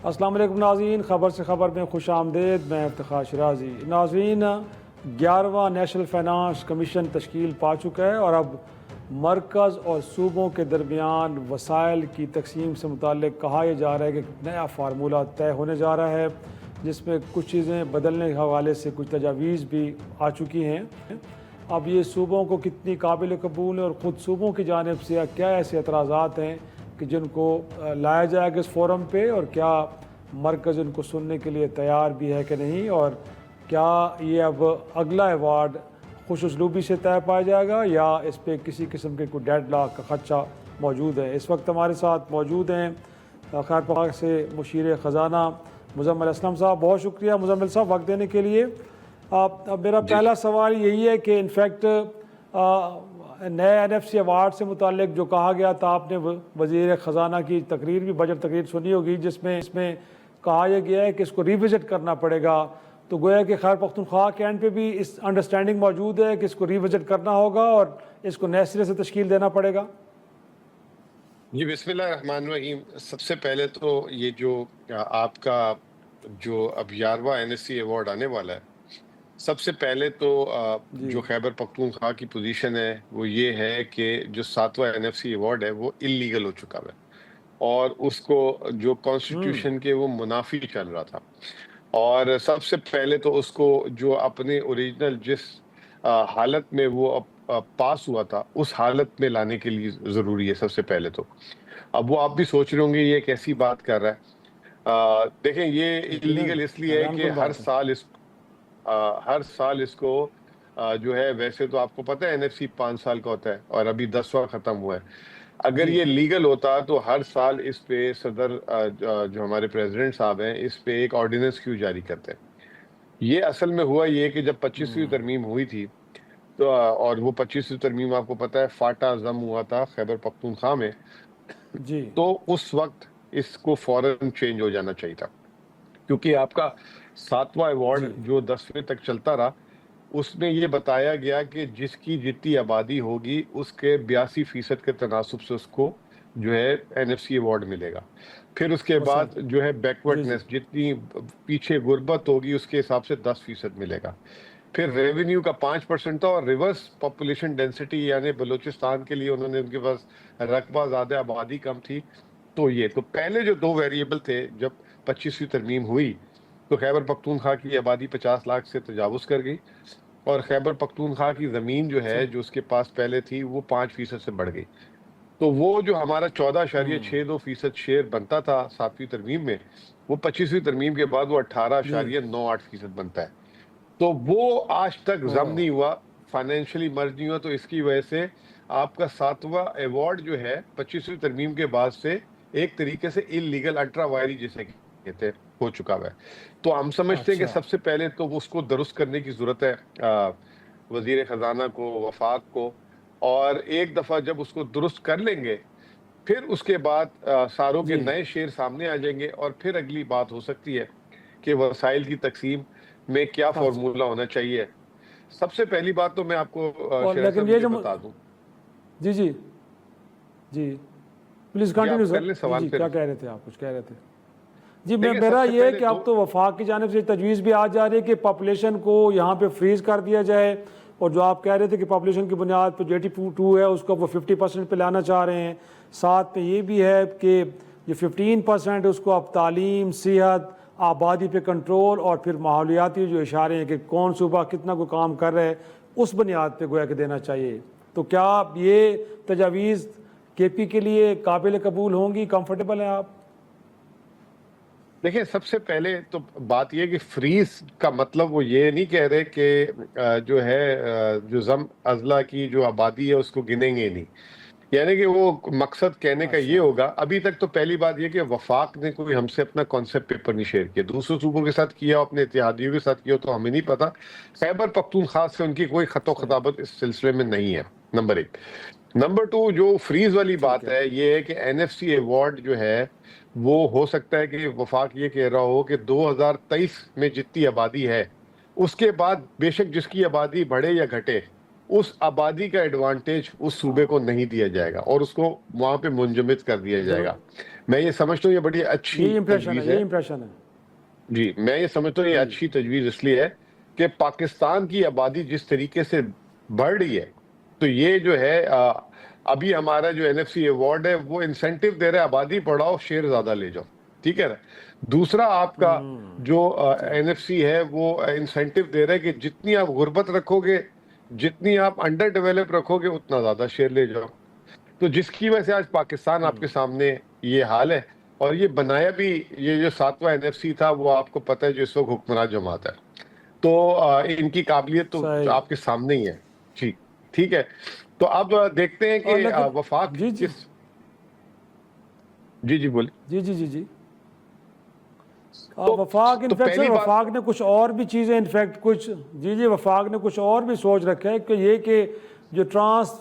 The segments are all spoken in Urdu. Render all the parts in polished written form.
السلام علیکم ناظرین، خبر سے خبر میں خوش آمدید۔ میں افتخار شرازی۔ ناظرین، 11واں نیشنل فائنانس کمیشن تشکیل پا چکا ہے اور اب مرکز اور صوبوں کے درمیان وسائل کی تقسیم سے متعلق کہا یہ جا رہا ہے کہ نیا فارمولہ طے ہونے جا رہا ہے، جس میں کچھ چیزیں بدلنے کے حوالے سے کچھ تجاویز بھی آ چکی ہیں۔ اب یہ صوبوں کو کتنی قابل قبول ہے اور خود صوبوں کی جانب سے کیا ایسے اعتراضات ہیں کہ جن کو لایا جائے گا اس فورم پہ، اور کیا مرکز ان کو سننے کے لیے تیار بھی ہے کہ نہیں، اور کیا یہ اب اگلا ایوارڈ خوش اسلوبی سے طے پایا جائے گا یا اس پہ کسی قسم کے کوئی ڈیڈ لاک کا خدشہ موجود ہے۔ اس وقت ہمارے ساتھ موجود ہیں خیر پاک سے مشیر خزانہ مزمل اسلم صاحب۔ بہت شکریہ مزمل صاحب وقت دینے کے لیے۔ اب میرا پہلا سوال یہی ہے کہ انفیکٹ نئے NFC ایوارڈ سے متعلق جو کہا گیا تھا، آپ نے وزیر خزانہ کی تقریر بھی بجٹ تقریر سنی ہوگی، جس میں کہا یہ گیا ہے کہ اس کو ریوزٹ کرنا پڑے گا، تو گویا کہ خیر پختونخوا کے اینڈ پہ بھی اس انڈرسٹینڈنگ موجود ہے کہ اس کو ریوزٹ کرنا ہوگا اور اس کو نئے سرے سے تشکیل دینا پڑے گا۔ جی بسم اللہ الرحمن الرحیم۔ سب سے پہلے تو یہ جو آپ کا جو اب 11واں NSC ایوارڈ آنے والا ہے، سب سے پہلے تو جو خیبر پختونخوا کی پوزیشن ہے وہ یہ ہے کہ جو 7واں NFC ایوارڈ ہے وہ اللیگل ہو چکا ہے، اور اس کو جو کانسٹیٹیوشن کے وہ منافی چل رہا تھا، اور سب سے پہلے تو اس کو جو اپنے اوریجنل جس حالت میں وہ پاس ہوا تھا اس حالت میں لانے کے لیے ضروری ہے سب سے پہلے تو۔ اب وہ آپ بھی سوچ رہے ہوں گے یہ کیسی بات کر رہا ہے۔ دیکھیں یہ اللیگل اس لیے ہے کہ ہر سال اس کو جو ہے، ویسے تو آپ کو پتہ ہے NFC 5 سال کا ہوتا ہے اور ابھی 10واں ختم ہوا ہے۔ اگر یہ لیگل ہوتا تو ہر سال اس پہ صدر جو ہمارے پریزیڈنٹ صاحب ہیں اس پہ ایک آرڈیننس کیوں جاری کرتے ہیں۔ یہ اصل میں ہوا یہ کہ جب 25ویں ترمیم ہوئی تھی تو، اور وہ 25ویں ترمیم آپ کو پتہ ہے فاٹا ضم ہوا تھا خیبر پختونخوا میں، تو اس وقت اس کو فوراً چینج ہو جانا چاہیے تھا، کیونکہ آپ کا 7واں ایوارڈ جو 10ویں تک چلتا رہا اس میں یہ بتایا گیا کہ جس کی جتنی آبادی ہوگی اس کے 82% کے تناسب سے اس کو جو ہے NFC ایوارڈ ملے گا۔ پھر اس کے بعد جو ہے بیکورڈنس، جتنی پیچھے غربت ہوگی اس کے حساب سے 10% ملے گا۔ پھر ریونیو کا 5% تھا، اور ریورس پاپولیشن ڈینسٹی یعنی بلوچستان کے لیے انہوں نے ان کے پاس رقبہ زیادہ آبادی کم تھی، تو یہ تو پہلے جو دو ویریبل تھے جب 25ویں ترمیم ہوئی تو خیبر پختونخوا کی آبادی 50 لاکھ سے تجاوز کر گئی، اور خیبر پختونخوا کی زمین جو ہے جو اس کے پاس پہلے تھی وہ 5% سے بڑھ گئی، تو وہ جو ہمارا 14.62% شیئر بنتا تھا 7ویں ترمیم میں، وہ 25ویں ترمیم کے بعد وہ 18.98% بنتا ہے۔ تو وہ آج تک ضم نہیں ہوا، فائنینشلی مرج نہیں ہوا، تو اس کی وجہ سے آپ کا 7واں ایوارڈ جو ہے 25ویں ترمیم کے بعد سے ایک طریقے سے اللیگل الٹرا وائری جسے کہتے ہیں ہو چکا ہے۔ تو ہم سمجھتے ہیں کہ سب سے پہلے تو اس کو درست کرنے کی ضرورت ہے وزیر خزانہ کو، وفاق کو، اور ایک دفعہ جب اس کو درست کر لیں گے پھر اس کے بعد ساروں کے نئے شیئر سامنے آ جائیں گے، اور پھر اگلی بات ہو سکتی ہے کہ وسائل کی تقسیم میں کیا فارمولہ ہونا چاہیے۔ سب سے پہلی بات تو میں آپ کو بتا دوں۔ جی پلیز کنٹینیو سر، کیا کہہ رہے تھے آپ؟ کچھ کہہ رہے تھے؟ جی میرا یہ ہے کہ اب تو وفاق کی جانب سے تجویز بھی آ جا رہی ہے کہ پاپولیشن کو یہاں پہ فریز کر دیا جائے، اور جو آپ کہہ رہے تھے کہ پاپولیشن کی بنیاد پہ JT2 ہے اس کو وہ 50% پہ لانا چاہ رہے ہیں، ساتھ میں یہ بھی ہے کہ جو 15% اس کو اب تعلیم، صحت، آبادی پہ کنٹرول، اور پھر ماحولیاتی جو اشارے ہیں کہ کون صوبہ کتنا کوئی کام کر رہا ہے اس بنیاد پہ گویا کہ دینا چاہیے، تو کیا یہ تجاویز KP کے لیے قابل قبول ہوں گی؟ کمفرٹیبل ہیں آپ؟ دیکھیں سب سے پہلے تو بات یہ کہ فریز کا مطلب وہ یہ نہیں کہہ رہے کہ جو ہے جو ضم اضلاع کی جو آبادی ہے اس کو گنیں گے نہیں، یعنی کہ وہ مقصد کہنے کا یہ ہوگا۔ ابھی تک تو پہلی بات یہ کہ وفاق نے کوئی ہم سے اپنا کانسیپٹ پیپر نہیں شیئر کیا، دوسرے صوبوں کے ساتھ کیا، اپنے اتحادیوں کے ساتھ کیا تو ہمیں نہیں پتا۔ خیبر پختونخوا سے ان کی کوئی خط و خطابت اس سلسلے میں نہیں ہے، نمبر 1۔ نمبر 2، جو فریز والی بات ہے یہ ہے کہ NFC ایوارڈ جو ہے وہ ہو سکتا ہے کہ وفاق یہ کہہ رہا ہو کہ 2023 میں جتنی آبادی ہے اس کے بعد بے شک جس کی آبادی بڑھے یا گھٹے اس آبادی کا ایڈوانٹیج اس صوبے کو نہیں دیا جائے گا اور اس کو وہاں پہ منجمد کر دیا جائے گا. میں یہ سمجھتا ہوں یہ بڑی اچھی یہی امپریشن ہے، تجویز یہی ہے. امپریشن ہے. جی میں یہ سمجھتا ہوں یہ اچھی تجویز اس لیے ہے کہ پاکستان کی آبادی جس طریقے سے بڑھ رہی ہے تو یہ جو ہے ابھی ہمارا جو این ایف سی ایوارڈ ہے وہ انسینٹیو دے رہا ہے آبادی بڑھاؤ شیئر زیادہ لے جاؤ. ٹھیک ہے نا. دوسرا آپ کا جو این ایف سی ہے وہ انسینٹیو دے رہا ہے کہ جتنی آپ غربت رکھو گے جتنی آپ انڈر ڈیولپ رکھو گے اتنا زیادہ شیئر لے جاؤ. تو جس کی وجہ سے آج پاکستان آپ کے سامنے یہ حال ہے. اور یہ بنایا بھی یہ جو 7واں این ایف سی تھا وہ آپ کو پتہ ہے جو اس وقت حکمراں جماعت ہے. تو ان کی قابلیت تو آپ کے سامنے ہی ہے. ٹھیک ہے. تو اب دیکھتے ہیں کہ وفاق کس جی بولے جی وفاق انفیکٹ وفاق نے کچھ اور بھی چیزیں انفیکٹ کچھ وفاق نے کچھ اور بھی سوچ رکھا ہے کہ یہ کہ جو ٹرانس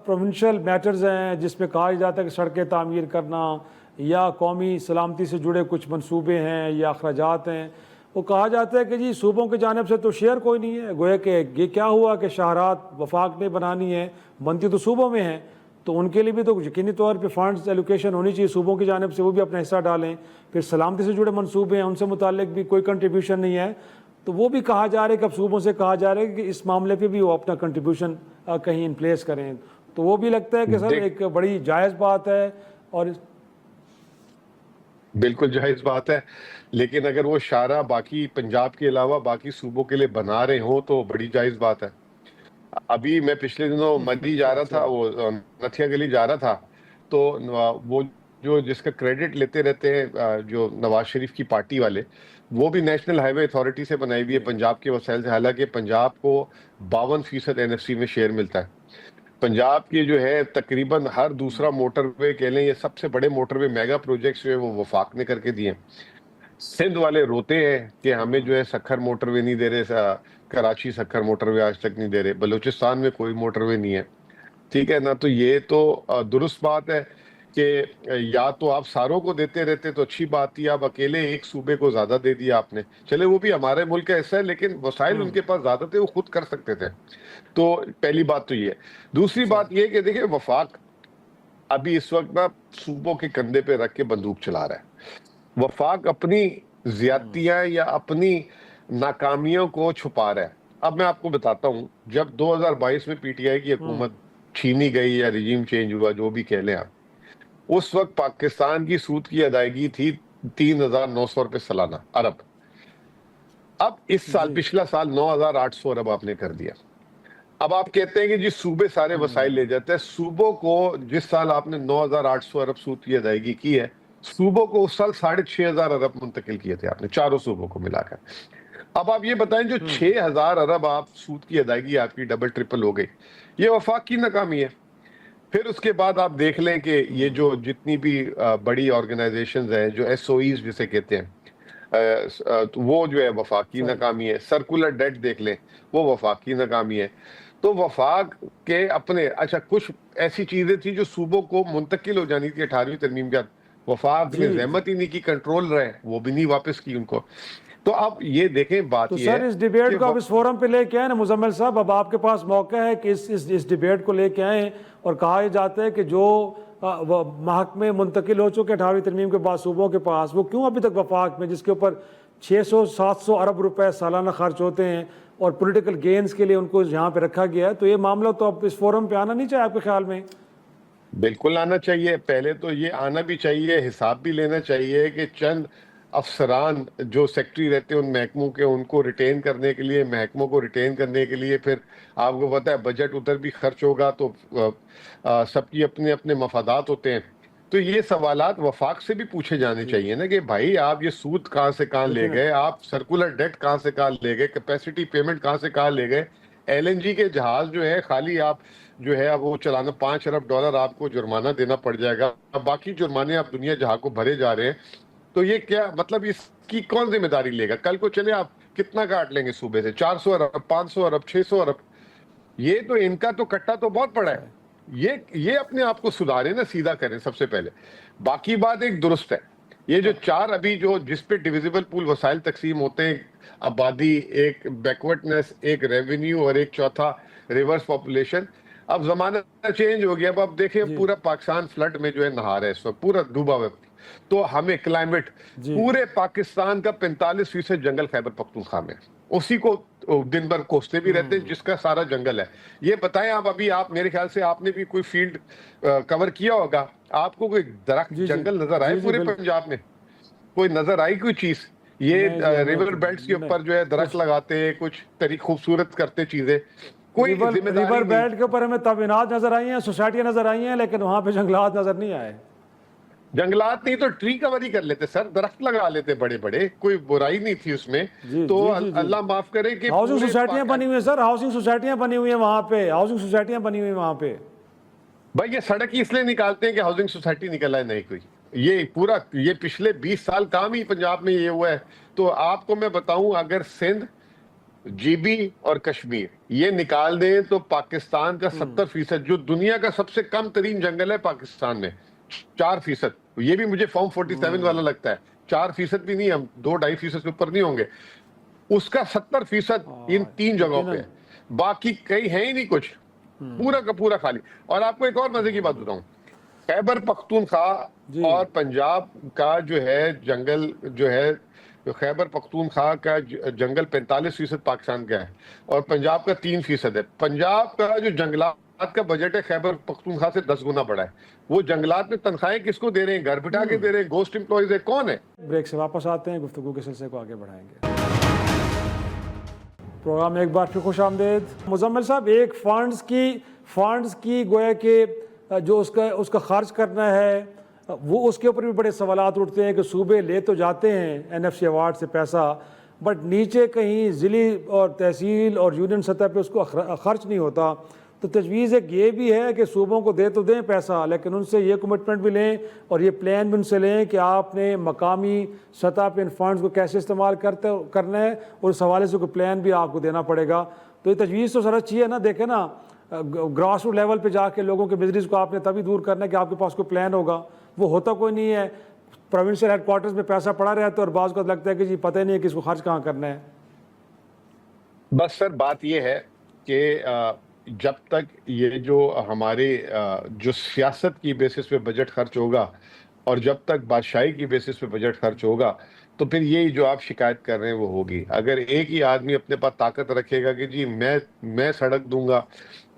پروونشل میٹرز ہیں جس میں کہا جاتا ہے کہ سڑکیں تعمیر کرنا یا قومی سلامتی سے جڑے کچھ منصوبے ہیں یا اخراجات ہیں وہ کہا جاتا ہے کہ جی صوبوں کی جانب سے تو شیئر کوئی نہیں ہے. گویا کہ یہ کیا ہوا کہ شاہراہ وفاق نے بنانی ہے بنتی تو صوبوں میں ہیں تو ان کے لیے بھی تو یقینی طور پہ فنڈز ایلوکیشن ہونی چاہیے صوبوں کی جانب سے وہ بھی اپنا حصہ ڈالیں. پھر سلامتی سے جڑے منصوبے ہیں ان سے متعلق بھی کوئی کنٹریبیوشن نہیں ہے تو وہ بھی کہا جا رہا ہے کہ اب صوبوں سے کہا جا رہا ہے کہ اس معاملے پہ بھی وہ اپنا کنٹریبیوشن کہیں ان پلیس کریں. تو وہ بھی لگتا ہے کہ سر ایک بڑی جائز بات ہے اور بالکل جائز بات ہے. لیکن اگر وہ شاہراہ باقی پنجاب کے علاوہ باقی صوبوں کے لیے بنا رہے ہوں تو بڑی جائز بات ہے. ابھی میں پچھلے دنوں مدی جا رہا تھا وہ نتھیا گلی جا رہا تھا تو وہ جو جس کا کریڈٹ لیتے رہتے ہیں جو نواز شریف کی پارٹی والے وہ بھی نیشنل ہائی وے اتھارٹی سے بنائی ہوئی ہے پنجاب کے وسائل سے. حالانکہ پنجاب کو 52% این ایف سی میں شیئر ملتا ہے. پنجاب کی جو ہے تقریباً ہر دوسرا موٹر وے کہہ لیں یہ سب سے بڑے موٹر وے میگا پروجیکٹس جو ہے وہ وفاق نے کر کے دیے. سندھ والے روتے ہیں کہ ہمیں جو ہے سکھر موٹر وے نہیں دے رہے, کراچی سکھر موٹر وے آج تک نہیں دے رہے, بلوچستان میں کوئی موٹر وے نہیں ہے. ٹھیک ہے نا. تو یہ تو درست بات ہے کہ یا تو آپ ساروں کو دیتے رہتے تو اچھی بات تھی. آپ اکیلے ایک صوبے کو زیادہ دے دیا آپ نے. چلے وہ بھی ہمارے ملک کا حصہ ہے لیکن وسائل ان کے پاس زیادہ تھے وہ خود کر سکتے تھے. تو پہلی بات تو یہ ہے. دوسری بات یہ کہ دیکھیں وفاق ابھی اس وقت نا صوبوں کے کندھے پہ رکھ کے بندوق چلا رہا ہے. وفاق اپنی زیادتیاں یا اپنی ناکامیوں کو چھپا رہا ہے. اب میں آپ کو بتاتا ہوں جب 2022 میں پی ٹی آئی کی حکومت چھینی گئی یا ریجیم چینج ہوا جو بھی کہہ لیں آپ, اس وقت پاکستان کی سود کی ادائیگی تھی 3,900 روپے سالانہ ارب. اب اس سال پچھلا سال 9,800 ارب آپ نے کر دیا. اب آپ کہتے ہیں کہ جی صوبے سارے وسائل لے جاتے ہیں. صوبوں کو جس سال آپ نے 9,800 ارب سود کی ادائیگی کی ہے صوبوں کو اس سال 6,500 ارب منتقل کیے تھے آپ نے چاروں صوبوں کو ملا کر. اب آپ یہ بتائیں جو 6,000 ارب آپ سود کی ادائیگی آپ کی ڈبل ٹرپل ہو گئی, یہ وفاق کی ناکامی ہے. پھر اس کے بعد آپ دیکھ لیں کہ یہ جو جتنی بھی بڑی آرگنائزیشنز ہیں جو ایس او ایز جسے کہتے ہیں وہ جو ہے وفاق کی ناکامی ہے. سرکولر ڈیٹ دیکھ لیں وہ وفاق کی ناکامی ہے. تو وفاق کے اپنے اچھا کچھ ایسی چیزیں تھیں جو صوبوں کو منتقل ہو جانی تھی 18ویں ترمیم کے بعد, وفاق نے زحمت ہی نہیں کی, کنٹرول رہے وہ بھی نہیں واپس کی ان کو. تو اب یہ دیکھیں بات یہ ہے تو سر اس ڈیبیٹ کو آپ اس فورم پہ لے کے آئیں نا مزمل صاحب. اب آپ کے پاس موقع ہے کہ اس ڈیبیٹ کو لے کے آئیں اور کہا جاتا ہے کہ جو محکمے منتقل ہو چکے 18ویں ترمیم کے بعد صوبوں کے پاس وہ کیوں ابھی تک وفاق میں جس کے اوپر 600-700 ارب روپے سالانہ خرچ ہوتے ہیں اور پولیٹیکل گینز کے لیے ان کو یہاں پہ رکھا گیا ہے, تو یہ معاملہ تو اب اس فورم پہ آنا نہیں چاہیے آپ کے خیال میں؟ بالکل آنا چاہیے. پہلے تو یہ آنا بھی چاہیے, حساب بھی لینا چاہیے کہ چند افسران جو سیکٹری رہتے ہیں ان محکموں کے ان کو ریٹین کرنے کے لیے, محکموں کو ریٹین کرنے کے لیے پھر آپ کو پتہ ہے بجٹ ادھر بھی خرچ ہوگا تو سب کی اپنے اپنے مفادات ہوتے ہیں. تو یہ سوالات وفاق سے بھی پوچھے جانے چاہیے نا کہ بھائی آپ یہ سود کہاں سے کہاں لے گئے, آپ سرکولر ڈیٹ کہاں سے کہاں لے گئے, کیپیسٹی پیمنٹ کہاں سے کہاں لے گئے. ایل این جی کے جہاز جو ہے خالی آپ جو ہے وہ چلانا $5 ارب آپ کو جرمانہ دینا پڑ جائے گا, باقی جرمانے آپ دنیا جہاں کو بھرے جا رہے ہیں. تو یہ کیا مطلب اس کی کون ذمہ داری لے گا؟ کل کو چلے آپ کتنا کاٹ لیں گے صوبے سے 400 ارب 500 ارب 600 ارب. یہ تو ان کا تو کٹا تو بہت بڑا ہے. یہ اپنے آپ کو سدھاریں نا, سیدھا کریں سب سے پہلے. باقی بات ایک درست ہے, یہ جو 4 ابھی جو جس پہ ڈیویزیبل پول وسائل تقسیم ہوتے ہیں, آبادی, ایک بیکورڈنس, ایک ریونیو اور ایک چوتھا ریورس پاپولیشن. اب زمانہ چینج ہو گیا. اب دیکھیں پورا پاکستان فلڈ میں جو ہے نہا رہا ہے اس وقت, پورا ڈوبا ہوا. تو ہمیں کلائمیٹ, پورے پاکستان کا 45% جنگل خیبر پختونخوا میں, اسی کو دن بھر کوستے بھی رہتے ہیں جس کا سارا جنگل ہے. یہ بتائیں آپ, ابھی آپ میرے خیال سے آپ نے بھی کوئی فیلڈ کور کیا ہوگا, آپ کو کوئی درخت جنگل نظر آئے پورے پنجاب میں؟ کوئی نظر آئی کوئی چیز؟ یہ ریور بیلٹس کے اوپر جو ہے درخت لگاتے ہیں, کچھ طریق خوبصورت کرتے چیزیں, کوئی ذمہ داری ریور نہیں. بیلٹ کے اوپر ہمیں تعمیرات نظر آئی ہیں, سوسائٹیاں نظر آئی ہیں, لیکن وہاں پہ جنگلات نظر نہیں آئے. جنگلات نہیں تو ٹری کور ہی کر لیتے سر, درخت لگا لیتے بڑے بڑے, کوئی برائی نہیں تھی اس میں. تو اللہ معاف کرے کہ ہاؤسنگ سوسائٹیاں بنی ہوئی ہیں سر, ہاؤسنگ سوسائٹیاں بنی ہوئی ہیں وہاں پہ, ہاؤسنگ سوسائٹیاں بنی ہوئی ہیں وہاں پہ. بھائی یہ سڑک ہی اس لیے نکالتے ہیں کہ ہاؤسنگ سوسائٹی نکلا ہے نہیں کوئی. یہ پورا یہ پچھلے 20 سال کام ہی پنجاب میں یہ ہوا ہے. تو آپ کو میں بتاؤں, اگر سندھ, جی بی اور کشمیر یہ نکال دیں تو پاکستان کا 70%, جو دنیا کا سب سے کم ترین جنگل ہے پاکستان میں 4%, یہ بھی مجھے فارم 47 والا لگتا ہے, 4% بھی نہیں, ہم 2-2.5% سے اوپر نہیں ہوں گے, اس کا 70% ان 3 جگہوں پہ ہے. باقی کئی ہیں ہی نہیں کچھ, پورا کا پورا خالی. اور آپ کو ایک اور مزے کی بات بتاؤں, خیبر پختونخوا اور پنجاب کا جو ہے جنگل جو ہے, خیبر پختونخوا کا جنگل 45% پاکستان کا ہے اور پنجاب کا 3% ہے. پنجاب کا جو جنگلات کا بجٹ ہے خیبر پختونخوا سے 10 گنا بڑا ہے. وہ جنگلات میں تنخواہیں کس کو دے رہے ہیں؟ گھر بٹھا کے دے رہے ہیں, گوسٹ امپلائیز ہے, کون ہے؟ بریک سے واپس آتے ہیں, گفتگو کے سلسلے کو آگے بڑھائیں گے. پروگرام میں ایک بار پھر خوش آمدید. مزمل صاحب, ایک فنڈز کی گویا کہ جو اس کا خرچ کرنا ہے, وہ اس کے اوپر بھی بڑے سوالات اٹھتے ہیں کہ صوبے لے تو جاتے ہیں NFC ایوارڈ سے پیسہ, بٹ نیچے کہیں ضلعی اور تحصیل اور یونین سطح پہ اس کو خرچ نہیں ہوتا. تو تجویز ایک یہ بھی ہے کہ صوبوں کو دے تو دیں پیسہ, لیکن ان سے یہ کمٹمنٹ بھی لیں اور یہ پلان بھی ان سے لیں کہ آپ نے مقامی سطح پہ ان فنڈز کو کیسے استعمال کرنا ہے, اور اس حوالے سے کوئی پلان بھی آپ کو دینا پڑے گا. تو یہ تجویز تو سر اچھی ہے نا. دیکھیں نا, گراس روٹ لیول پہ جا کے لوگوں کے بزنس کو آپ نے تبھی دور کرنا ہے کہ آپ کے پاس کوئی پلان ہوگا. وہ ہوتا کوئی نہیں ہے, پروونشل ہیڈ کوارٹرز میں پیسہ پڑا رہتا ہے اور بعض کو لگتا ہے کہ جی پتہ ہی نہیں ہے کہ اس کو خرچ کہاں کرنا ہے. بس سر بات یہ ہے کہ جب تک یہ جو ہمارے جو سیاست کی بیسس پہ بجٹ خرچ ہوگا اور جب تک بادشاہی کی بیسس پہ بجٹ خرچ ہوگا, تو پھر یہی جو آپ شکایت کر رہے ہیں وہ ہوگی. اگر ایک ہی آدمی اپنے پاس طاقت رکھے گا کہ جی میں سڑک دوں گا,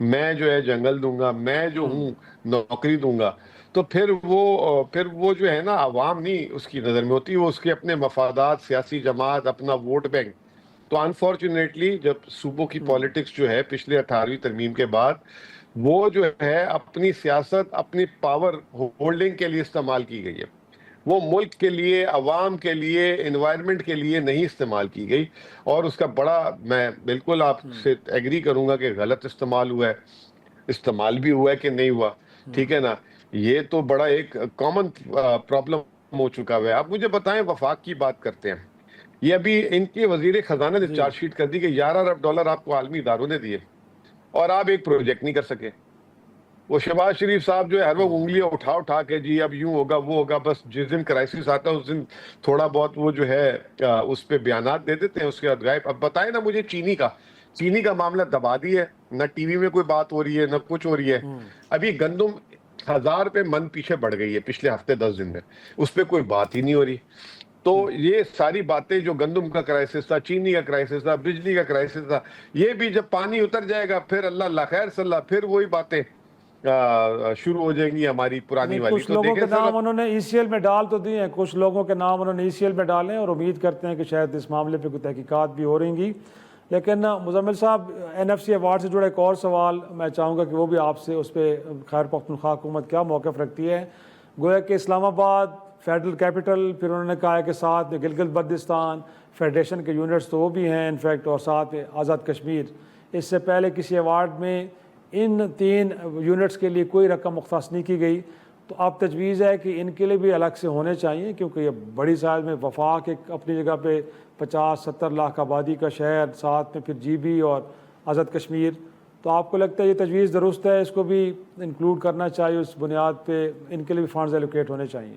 میں جو ہے جنگل دوں گا, میں جو ہوں نوکری دوں گا, تو پھر وہ جو ہے نا عوام نہیں اس کی نظر میں ہوتی, وہ اس کے اپنے مفادات, سیاسی جماعت, اپنا ووٹ بینک. تو انفارچونیٹلی جب صوبوں کی پالیٹکس جو ہے پچھلے 18ویں ترمیم کے بعد, وہ جو ہے اپنی سیاست اپنی پاور ہولڈنگ کے لیے استعمال کی گئی ہے. وہ ملک کے لیے, عوام کے لیے, انوائرمنٹ کے لیے نہیں استعمال کی گئی. اور اس کا بڑا, میں بالکل آپ سے ایگری کروں گا کہ غلط استعمال ہوا ہے. استعمال بھی ہوا ہے کہ نہیں ہوا, ٹھیک ہے نا, یہ تو بڑا ایک کامن پرابلم ہو چکا ہے. آپ مجھے بتائیں, وفاق کی بات کرتے ہیں, یہ ابھی ان کے وزیر خزانہ نے چارج شیٹ کر دی کہ $11 ارب آپ کو عالمی اداروں نے دیے اور آپ ایک پروجیکٹ نہیں کر سکے. وہ شہباز شریف صاحب جو ہے ہر وقت انگلیاں اٹھا کے جی اب یوں ہوگا وہ ہوگا, بس جس دن کرائسس آتا ہے اس دن تھوڑا بہت وہ جو ہے اس پہ بیانات دے دیتے ہیں, اس کے بعد غائب. اب بتائیں نا مجھے, چینی کا معاملہ دبا دی ہے, نہ ٹی وی میں کوئی بات ہو رہی ہے نہ کچھ ہو رہی ہے. ابھی گندم 1000 روپے من پیچھے بڑھ گئی ہے پچھلے ہفتے 10 دن میں, اس پہ کوئی بات ہی نہیں ہو رہی. تو یہ ساری باتیں جو گندم کا کرائسس تھا, چینی کا کرائسس تھا, بجلی کا کرائسس تھا, یہ بھی جب پانی اتر جائے گا پھر اللہ خیر صلی اللہ, پھر وہی باتیں شروع ہو جائیں گی ہماری پرانی والی. کچھ لوگوں کے نام انہوں نے ECL میں ڈال تو دیے ہیں, کچھ لوگوں کے نام انہوں نے ECL میں ڈالے, اور امید کرتے ہیں کہ شاید اس معاملے پہ کوئی تحقیقات بھی ہو رہیں گی. لیکن مزمل صاحب, NFC ایوارڈ سے جڑا ایک اور سوال میں چاہوں گا کہ وہ بھی آپ سے, اس پہ خیبر پختونخوا حکومت کیا موقف رکھتی ہے؟ گویا کہ اسلام آباد فیڈرل کیپٹل, پھر انہوں نے کہا ہے کہ ساتھ میں گلگت بلتستان فیڈریشن کے یونٹس تو وہ بھی ہیں انفیکٹ, اور ساتھ میں آزاد کشمیر. اس سے پہلے کسی ایوارڈ میں ان 3 یونٹس کے لیے کوئی رقم مختص نہیں کی گئی. تو اب تجویز ہے کہ ان کے لیے بھی الگ سے ہونے چاہیے, کیونکہ یہ بڑی سائز میں وفاق ایک اپنی جگہ پہ 50-70 لاکھ آبادی کا شہر, ساتھ میں پھر GB اور آزاد کشمیر. تو آپ کو لگتا ہے یہ تجویز درست ہے, اس کو بھی انکلوڈ کرنا چاہیے, اس بنیاد پہ ان کے لیے بھی فنڈز ایلوکیٹ ہونے چاہیے؟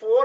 4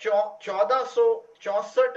1464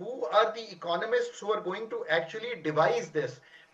Who are the economists who are going to actually devise this?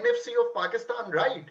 NFC of Pakistan right?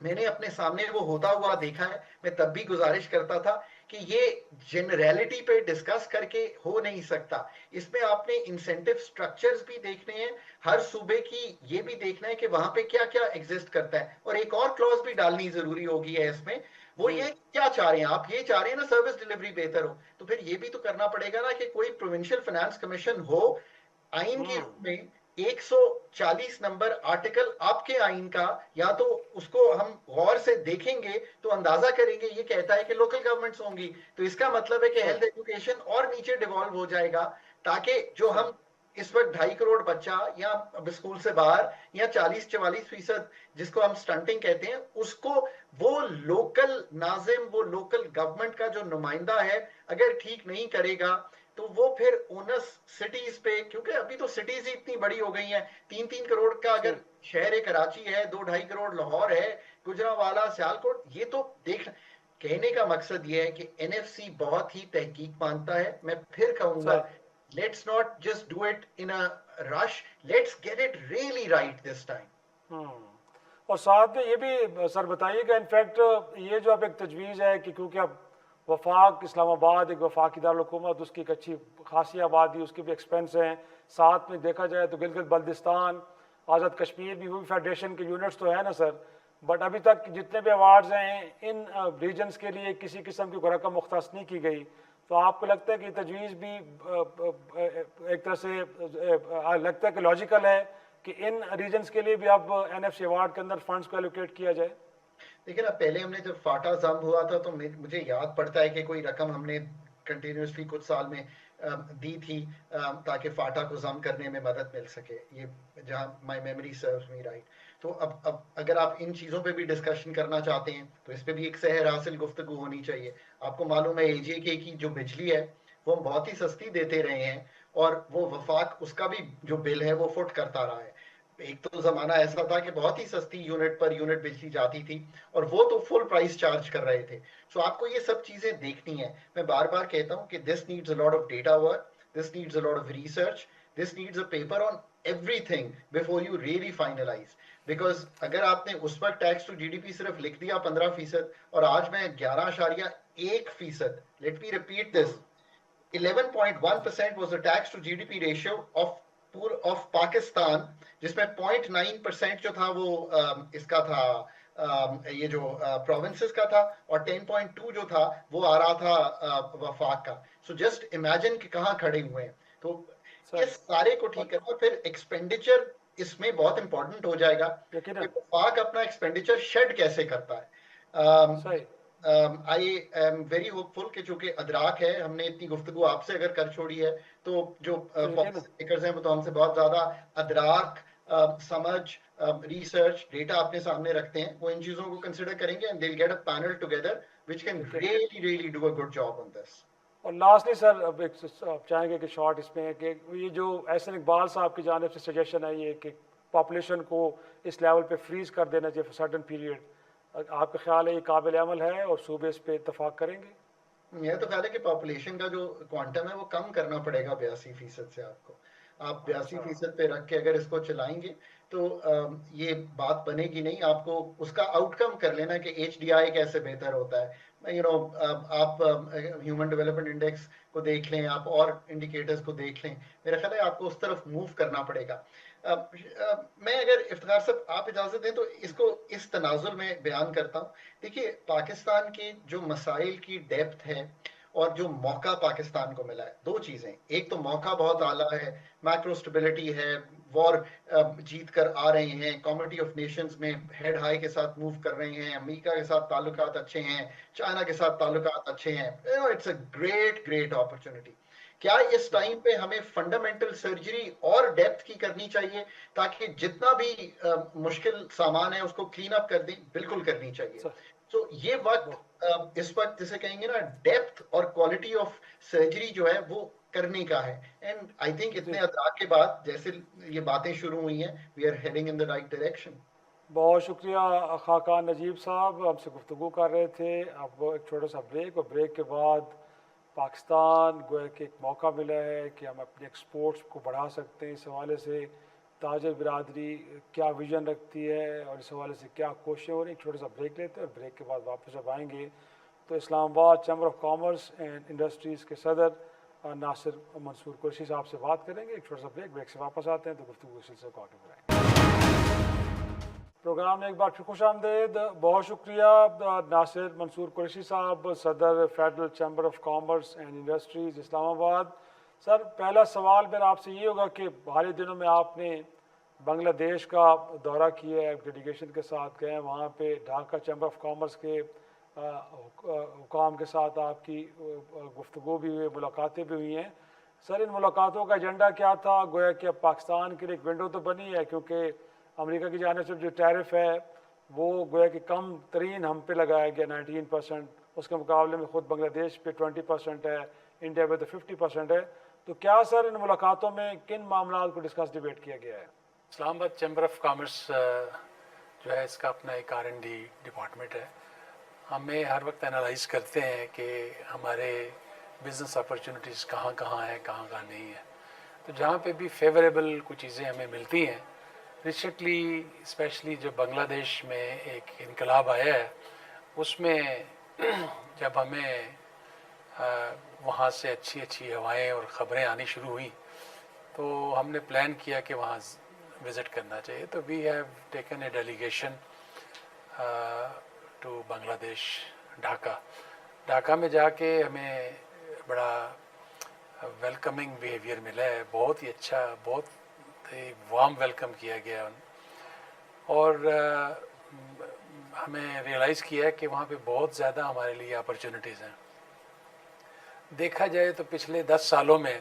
میں نے اپنے سامنے وہ ہوتا ہوا دیکھا ہے. میں تب بھی گزارش کرتا تھا کہ یہ جنریلٹی پہ ڈسکس کر کے ہو نہیں سکتا. اس میں آپ نے انسینٹیو سٹرکچرز بھی دیکھنے ہیں, ہر صوبے کی یہ بھی دیکھنا ہے کہ وہاں پہ کیا کیا ایگزسٹ کرتا ہے. اور ایک اور کلوز بھی ڈالنی ضروری ہوگی ہے اس میں, وہ یہ کیا چاہ رہے ہیں آپ, یہ چاہ رہے ہیں نا سروس ڈلیوری بہتر ہو, تو پھر یہ بھی تو کرنا پڑے گا نا کہ کوئی پروونشل فائنانس کمیشن ہو آئین کے روپ میں. 140 نمبر آرٹیکل آپ کے آئین کا, یا تو اس کو ہم غور سے دیکھیں گے تو اندازہ کریں گے یہ کہتا ہے کہ لوکل گورنمنٹس ہوں گی, تو اس کا مطلب ہے کہ ہیلتھ ایجوکیشن اور نیچے ڈیوالو ہو جائے گا, تاکہ جو ہم اس وقت 2.5 کروڑ بچہ یا اب اسکول سے باہر یا 40-44% جس کو ہم سٹنٹنگ کہتے ہیں, اس کو وہ لوکل ناظم, وہ لوکل گورنمنٹ کا جو نمائندہ ہے اگر ٹھیک نہیں کرے گا تو وہ پھر اونس سٹیز پہ, کیونکہ ابھی تو سٹیز ہی اتنی بڑی ہو گئی ہیں, 3-3 کروڑ کا اگر شہر کراچی ہے, 2-2.5 کروڑ لاہور ہے, گجرانوالہ, سیالکوٹ, یہ تو دیکھنا. کہنے کا مقصد یہ ہے کہ این ایف سی بہت ہی تحقیق مانتا ہے. میں پھر کہوں گا, let's not just do it in a rush, let's get it really right this time. اور ساتھ میں یہ بھی سر بتائیے کہ انفیکٹ یہ جو اب ایک تجویز ہے کہ کیونکہ اب وفاق اسلام آباد ایک وفاقی دارالحکومت, اس کی ایک اچھی خاصی آبادی, اس کے بھی ایکسپینس ہیں, ساتھ میں دیکھا جائے تو گلگت بلتستان, آزاد کشمیر بھی, وہ بھی فیڈریشن کے یونٹس تو ہے نا سر, بٹ ابھی تک جتنے بھی ایوارڈز ہیں ان ریجنز کے لیے کسی قسم کی رقم مختص نہیں کی گئی. تو آپ کو لگتا ہے کہ تجویز بھی ایک طرح سے لگتا ہے کہ لاجیکل ہے کہ ان ریجنز کے لیے بھی اب این ایف سی ایوارڈ کے اندر فنڈز کو ایلوکیٹ کیا جائے؟ دیکھیں نا, پہلے ہم نے جب فاٹا ضم ہوا تھا تو مجھے یاد پڑتا ہے کہ کوئی رقم ہم نے کنٹینیوسلی کچھ سال میں دی تھی تاکہ فاٹا کو ضم کرنے میں مدد مل سکے, یہ جہاں my memory serves me right. تو اب اگر آپ ان چیزوں پہ بھی ڈسکشن کرنا چاہتے ہیں تو اس پہ بھی ایک سحر حاصل گفتگو ہونی چاہیے. آپ کو معلوم ہے اے جے کے کی جو بجلی ہے وہ ہم بہت ہی سستی دیتے رہے ہیں, اور وہ وفاق اس کا بھی جو بل ہے وہ فٹ کرتا رہا ہے. ایک تو زمانہ ایسا تھا کہ بہت ہی سستی یونٹ پر یونٹ بجلی جاتی تھی, اور وہ تو فل پرائس چارج کر رہے تھے. سو آپ کو یہ سب چیزیں دیکھنی ہیں. میں بار بار کہتا ہوں کہ this needs a lot of data work, this needs a lot of research, this needs a paper on everything before you really finalise. Because اگر آپ نے اس وقت tax to G D P صرف لکھ دیا 15%, اور آج میں 11.1%, let me repeat this, 11.1% was the tax to GDP ratio of Pakistan, جس میں 0.9% جو تھا وہ اس کا تھا, یہ جو پروونسز کا تھا, اور 10.2 جو تھا وہ آ رہا تھا وفاق کا. سو جسٹ امیجن کہ کہاں کھڑے ہوئے ہیں. تو اس سارے کو ٹھیک کرنا, پھر ایکسپینڈیچر اس میں بہت امپورٹنٹ ہو جائے گا کہ وفاق اپنا ایکسپینڈیچر شیڈ کیسے کرتا ہے. آئی ایم ویری ہوپ فل کہ چونکہ ادراک ہے, ہم نے اتنی گفتگو آپ سے اگر کر چھوڑی ہے تو جو پالیسی میکرز ہیں وہ تو ہم سے بہت زیادہ ادراک, سمجھ, ریسرچ, ڈیٹا اپنے سامنے رکھتے ہیں, وہ ان چیزوں کو کنسیڈر کریں گے and they'll get a panel together which can really do a good job on this. اور لاسٹلی سر اب ایک چاہیں گے کہ شارٹ اس میں ہے کہ یہ جو احسن اقبال صاحب کی جانب سے سجیشن ہے یہ کہ پاپولیشن کو اس لیول پہ فریز کر دینا چاہیے فار سرٹن پیریڈ, آپ کا خیال ہے یہ قابل عمل ہے اور صوبے اس پہ اتفاق کریں گے؟ میرا تو خیال ہے کہ پاپولیشن کا جو کوانٹم ہے وہ کم کرنا پڑے گا 82% سے. آپ 82% پہ رکھ کے اگر اس کو چلائیں گے تو یہ بات بنے گی نہیں. آپ کو اس کا آؤٹ کم کر لینا کہ ایچ ڈی آئی کیسے بہتر ہوتا ہے. آپ ہیومن ڈیولپمنٹ انڈیکس کو دیکھ لیں, آپ اور انڈیکیٹرز کو دیکھ لیں, میرا خیال ہے آپ کو اس طرف موو کرنا پڑے گا. میں اگر افتخار صاحب آپ اجازت دیں تو اس کو اس تناظر میں بیان کرتا ہوں. دیکھیے, پاکستان کے جو مسائل کی ڈیپتھ ہے اور جو موقع پاکستان کو ملا ہے, دو چیزیں. ایک تو موقع بہت اعلیٰ ہے, میکرو اسٹیبلٹی ہے, وار جیت کر آ رہے ہیں, کمیونٹی آف نیشنز میں ہیڈ ہائی کے ساتھ موو کر رہے ہیں, امریکہ کے ساتھ تعلقات اچھے ہیں, چائنا کے ساتھ تعلقات اچھے ہیں. It's a great opportunity. کیا اس ٹائم پہ ہمیں فنڈامنٹل سرجری اور ڈیپتھ کی کرنی چاہیے تاکہ جتنا بھی مشکل سامان ہے اس کو کلین اپ کر دیں؟ بالکل کرنی چاہیے. تو یہ وقت اس وقت جسے کہیں گے نا ڈیپتھ اور کوالٹی آف سرجری جو ہے وہ کرنے کا ہے. اینڈ آئی تھنک اتنے ادراک کے بعد جیسے یہ باتیں شروع ہوئی ہیں, we are heading in the right direction. بہت شکریہ خاقان نجیب صاحب, ہم سے گفتگو کر رہے تھے. اب ایک چھوٹا سا بریک, اور بریک کے بعد پاکستان گویا کہ ایک موقع ملا ہے کہ ہم اپنے ایکسپورٹس کو بڑھا سکتے ہیں. اس حوالے سے تاجر برادری کیا ویژن رکھتی ہے اور اس حوالے سے کیا کوششیں ہو رہی ہیں. ایک چھوٹا سا بریک لیتے ہیں اور بریک کے بعد واپس جب آئیں گے تو اسلام آباد chamber of commerce and industries کے صدر ناصر منصور قریشی صاحب سے بات کریں گے. ایک چھوٹا سا بریک سے واپس آتے ہیں تو گفتگو کے سلسلے کو آگے بڑھائیں گے. پروگرام میں ایک بار پھر خوش آمدید. بہت شکریہ ناصر منصور قریشی صاحب, صدر federal chamber of commerce and industries Islamabad. Sir, پہلا سوال میرا آپ سے یہ ہوگا کہ حال ہی دنوں میں آپ نے بنگلہ دیش کا دورہ کیا ہے, ڈیلیگیشن کے ساتھ گئے ہیں, وہاں پہ ڈھاکہ چیمبر آف کامرس کے حکام کے ساتھ آپ کی گفتگو بھی ہوئی, ملاقاتیں بھی ہوئی ہیں. سر, ان ملاقاتوں کا ایجنڈا کیا تھا؟ گویا کہ اب پاکستان کے لیے ایک ونڈو تو بنی ہے, کیونکہ امریکہ کی جانب سے جو ٹیرف ہے وہ گویا کہ کم ترین ہم پہ لگایا گیا 19%, اس کے مقابلے میں خود بنگلہ دیش پہ 20% ہے, انڈیا پہ تو 50% ہے. تو کیا سر ان ملاقاتوں میں کن معاملات کو ڈسکس ڈیبیٹ کیا گیا ہے؟ اسلام آباد چیمبر آف کامرس جو ہے اس کا اپنا ایک R&D ڈپارٹمنٹ ہے. ہمیں ہر وقت انالائز کرتے ہیں کہ ہمارے بزنس اپرچونیٹیز کہاں کہاں ہیں, کہاں کہاں نہیں ہیں. تو جہاں پہ بھی فیوریبل کچھ چیزیں ہمیں ملتی ہیں, ریسنٹلی اسپیشلی جو بنگلہ دیش میں ایک انقلاب آیا ہے, اس میں جب ہمیں وہاں سے اچھی اچھی ہوائیں اور خبریں آنی شروع ہوئیں تو ہم نے پلان کیا کہ وہاں وزٹ کرنا چاہیے. تو we have taken a delegation to Bangladesh, Dhaka میں جا کے ہمیں بڑا ویلکمنگ بیہیویئر ملا ہے. بہت ہی اچھا, بہت ہی وارم ویلکم کیا گیا, اور ہمیں ریئلائز کیا ہے کہ وہاں پہ بہت زیادہ ہمارے لیے اپرچونیٹیز ہیں. دیکھا جائے تو پچھلے 10 سالوں میں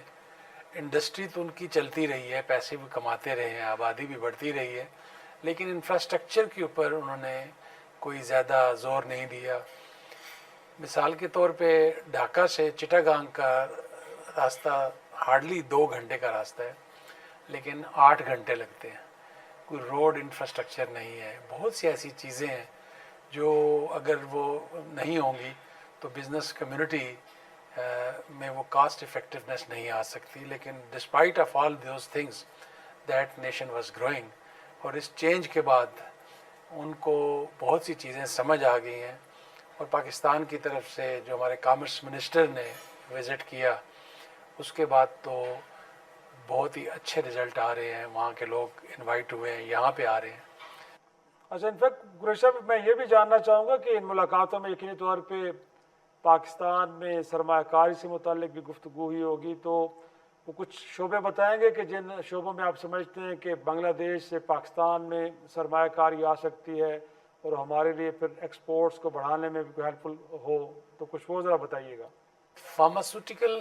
انڈسٹری تو ان کی چلتی رہی ہے, پیسے بھی کماتے رہے ہیں, آبادی بھی بڑھتی رہی ہے, لیکن انفراسٹرکچر کے اوپر انہوں نے کوئی زیادہ زور نہیں دیا. مثال کے طور پہ ڈھاکہ سے چٹاگانگ کا راستہ ہارڈلی 2 گھنٹے کا راستہ ہے, لیکن 8 گھنٹے لگتے ہیں. کوئی روڈ انفراسٹرکچر نہیں ہے. بہت سی ایسی چیزیں ہیں جو اگر وہ نہیں ہوں گی تو بزنس کمیونٹی میں وہ کاسٹ افیکٹونیس نہیں آ سکتی. لیکن despite of all those things that nation was growing, اور اس چینج کے بعد ان کو بہت سی چیزیں سمجھ آ گئی ہیں. اور پاکستان کی طرف سے جو ہمارے کامرس منسٹر نے وزٹ کیا, اس کے بعد تو بہت ہی اچھے رزلٹ آ رہے ہیں. وہاں کے لوگ انوائٹ ہوئے ہیں, یہاں پہ آ رہے ہیں. اچھا, انفیکٹ قریشی صاحب میں یہ بھی جاننا چاہوں گا کہ ان ملاقاتوں میں یقینی طور پہ پاکستان میں سرمایہ کاری سے متعلق بھی گفتگو ہوئی ہوگی, تو وہ کچھ شعبے بتائیں گے کہ جن شعبوں میں آپ سمجھتے ہیں کہ بنگلہ دیش سے پاکستان میں سرمایہ کاری آ سکتی ہے اور ہمارے لیے پھر ایکسپورٹس کو بڑھانے میں بھی کوئی ہیلپ فل ہو, تو کچھ وہ ذرا بتائیے گا. فارماسوٹیکل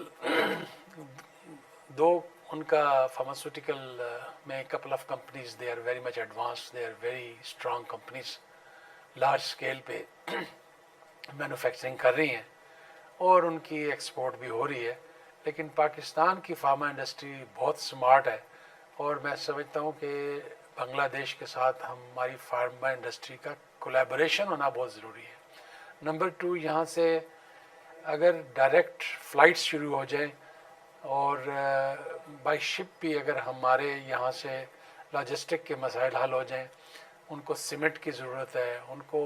دو ان کا فارماسوٹیکل میں couple of companies they are very much advance, they are very strong companies, large scale پہ مینوفیکچرنگ کر رہی ہیں اور ان کی ایکسپورٹ بھی ہو رہی ہے. لیکن پاکستان کی فارما انڈسٹری بہت سمارٹ ہے, اور میں سمجھتا ہوں کہ بنگلہ دیش کے ساتھ ہماری فارما انڈسٹری کا کولیبوریشن ہونا بہت ضروری ہے. نمبر 2, یہاں سے اگر ڈائریکٹ فلائٹس شروع ہو جائیں اور بائی شپ بھی اگر ہمارے یہاں سے لاجسٹک کے مسائل حل ہو جائیں, ان کو سیمنٹ کی ضرورت ہے, ان کو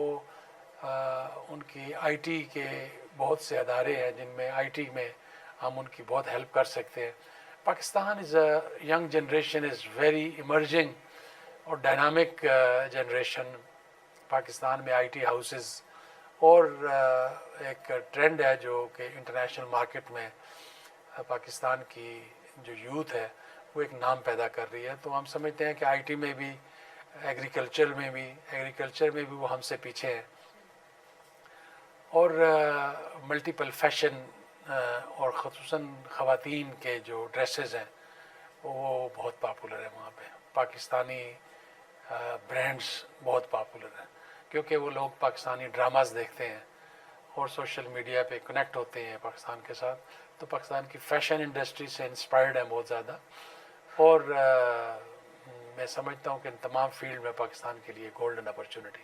ان کی آئی ٹی کے بہت سے ادارے ہیں جن میں آئی ٹی میں ہم ان کی بہت ہیلپ کر سکتے ہیں. Pakistan is a young generation is very emerging اور ڈائنامک جنریشن. پاکستان میں آئی ٹی ہاؤسز اور ایک ٹرینڈ ہے جو کہ انٹرنیشنل مارکیٹ میں پاکستان کی جو یوتھ ہے وہ ایک نام پیدا کر رہی ہے. تو ہم سمجھتے ہیں کہ آئی ٹی میں بھی, ایگریکلچر میں بھی وہ ہم سے پیچھے ہیں. اور ملٹیپل فیشن اور خصوصاً خواتین کے جو ڈریسز ہیں وہ بہت پاپولر ہیں وہاں پہ. پاکستانی برانڈز بہت پاپولر ہیں کیونکہ وہ لوگ پاکستانی ڈراماز دیکھتے ہیں اور سوشل میڈیا پہ کنیکٹ ہوتے ہیں پاکستان کے ساتھ. تو پاکستان کی فیشن انڈسٹری سے انسپائرڈ ہیں بہت زیادہ, اور میں سمجھتا ہوں کہ ان تمام فیلڈ میں پاکستان کے لیے گولڈن اپرچونٹی.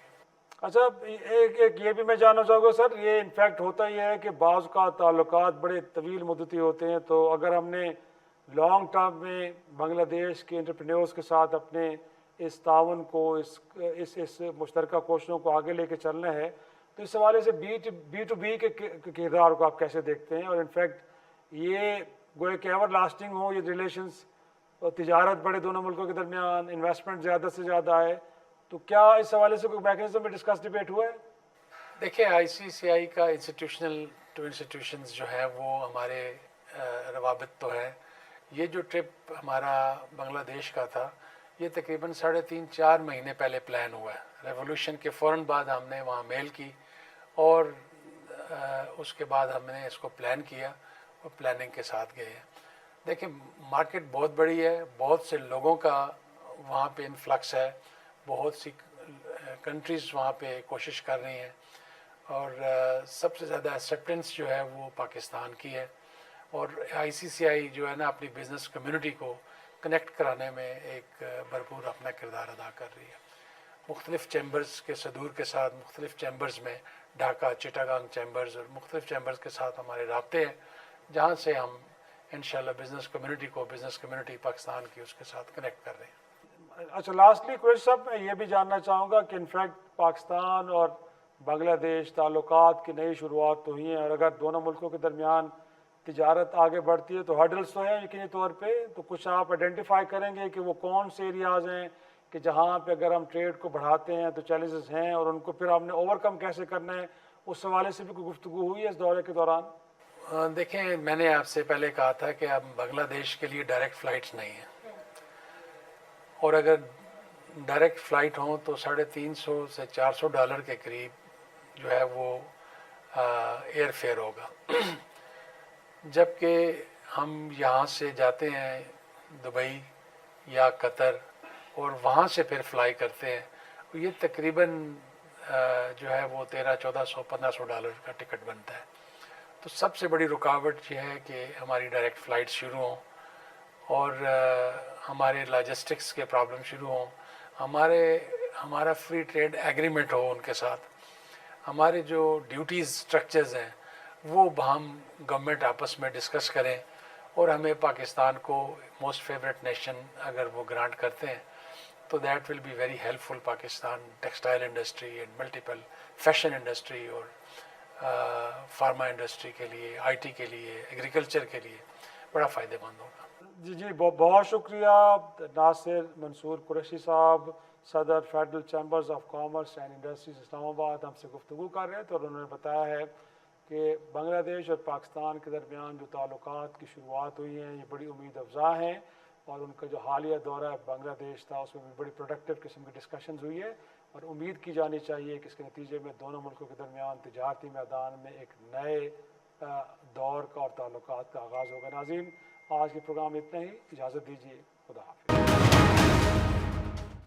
اچھا, ایک یہ بھی میں جاننا چاہوں گا سر, یہ انفیکٹ ہوتا ہی ہے کہ بعض کا تعلقات بڑے طویل مدتی ہوتے ہیں, تو اگر ہم نے لانگ ٹرم میں بنگلہ دیش کے انٹرپرینیورس کے ساتھ اپنے اس تعاون کو اس مشترکہ کوششوں کو آگے لے کے چلنا ہے، تو اس حوالے سے بی ٹو بی کے کردار کو آپ کیسے دیکھتے ہیں؟ اور انفیکٹ یہ گویا کہ ایور لاسٹنگ ہو یہ ریلیشنس، اور تجارت بڑے دونوں ملکوں کے درمیان، انویسٹمنٹ زیادہ سے زیادہ آئے، تو کیا اس حوالے سے کوئی میکنزم میں ڈسکس ڈبیٹ ہوا ہے؟ دیکھیں آئی سی سی آئی کا انسٹیٹیوشنل ٹو انسٹیٹیوشنز جو ہے وہ ہمارے روابط تو ہے. یہ جو ٹرپ ہمارا بنگلہ دیش کا تھا یہ تقریباً 3.5-4 مہینے پہلے پلان ہوا ہے. ریولوشن کے فوراً بعد ہم نے وہاں میل کی اور اس کے بعد ہم نے اس کو پلان کیا اور پلاننگ کے ساتھ گئے ہیں. دیکھیں مارکیٹ بہت بڑی ہے، بہت سے لوگوں کا وہاں پہ انفلکس ہے، بہت سی کنٹریز وہاں پہ کوشش کر رہی ہیں، اور سب سے زیادہ ایکسیپٹنس جو ہے وہ پاکستان کی ہے. اور آئی سی سی آئی جو ہے نا اپنی بزنس کمیونٹی کو کنیکٹ کرانے میں ایک بھرپور اپنا کردار ادا کر رہی ہے. مختلف چیمبرز کے صدور کے ساتھ، مختلف چیمبرز میں ڈھاکہ، چٹاگانگ چیمبرز اور مختلف چیمبرز کے ساتھ ہمارے رابطے ہیں، جہاں سے ہم انشاءاللہ بزنس کمیونٹی پاکستان کی اس کے ساتھ کنیکٹ کر رہے ہیں. اچھا لاسٹلی کوئی صاحب میں یہ بھی جاننا چاہوں گا کہ انفیکٹ پاکستان اور بنگلہ دیش تعلقات کی نئی شروعات تو ہوئی ہیں، اور اگر دونوں ملکوں کے درمیان تجارت آگے بڑھتی ہے تو ہرڈلس تو ہیں یقینی طور پہ، تو کچھ آپ آئیڈینٹیفائی کریں گے کہ وہ کون سے ایریاز ہیں کہ جہاں پہ اگر ہم ٹریڈ کو بڑھاتے ہیں تو چیلنجز ہیں، اور ان کو پھر ہم نے اوور کم کیسے کرنا ہے؟ اس حوالے سے بھی کوئی گفتگو ہوئی ہے اس دورے کے دوران؟ دیکھیں میں نے آپ سے پہلے کہا تھا کہ اب بنگلہ دیش کے لیے ڈائریکٹ فلائٹس نہیں ہیں، اور اگر ڈائریکٹ فلائٹ ہوں تو $350 سے $400 کے قریب جو ہے وہ ایئر فیئر ہوگا. جبکہ ہم یہاں سے جاتے ہیں دبئی یا قطر اور وہاں سے پھر فلائی کرتے ہیں، یہ تقریباً جو ہے وہ $1300-1400 $1500 کا ٹکٹ بنتا ہے. تو سب سے بڑی رکاوٹ یہ ہے کہ ہماری ڈائریکٹ فلائٹ شروع ہوں، اور ہمارے لاجسٹکس کے پرابلم شروع ہوں، ہمارا فری ٹریڈ ایگریمنٹ ہو ان کے ساتھ، ہمارے جو ڈیوٹیز سٹرکچرز ہیں وہ ہم گورنمنٹ آپس میں ڈسکس کریں، اور ہمیں پاکستان کو موسٹ فیوریٹ نیشن اگر وہ گرانٹ کرتے ہیں تو that will be very helpful. Pakistan textile industry and multiple fashion industry اور فارما انڈسٹری کے لیے، آئی ٹی کے لیے، ایگریکلچر کے لیے بڑا فائدہ مند ہوگا. جی بہت شکریہ ناصر منصور قریشی صاحب، صدر federal chambers of commerce and industries Islamabad, ہم سے گفتگو کر رہے تھے، اور انہوں نے بتایا ہے کہ بنگلہ دیش اور پاکستان کے درمیان جو تعلقات کی شروعات ہوئی ہیں یہ بڑی امید افزا ہیں، اور ان کا جو حالیہ دورہ بنگلہ دیش تھا اس میں بھی بڑی پروڈکٹیو قسم کی ڈسکشنز ہوئی ہے، اور امید کی جانی چاہیے کہ اس کے نتیجے میں دونوں ملکوں کے درمیان تجارتی میدان میں ایک نئے دور کا اور تعلقات کا آغاز ہوگا. ناظرین آج کے پروگرام میں اتنا ہی، اجازت دیجیے، خدا حافظ.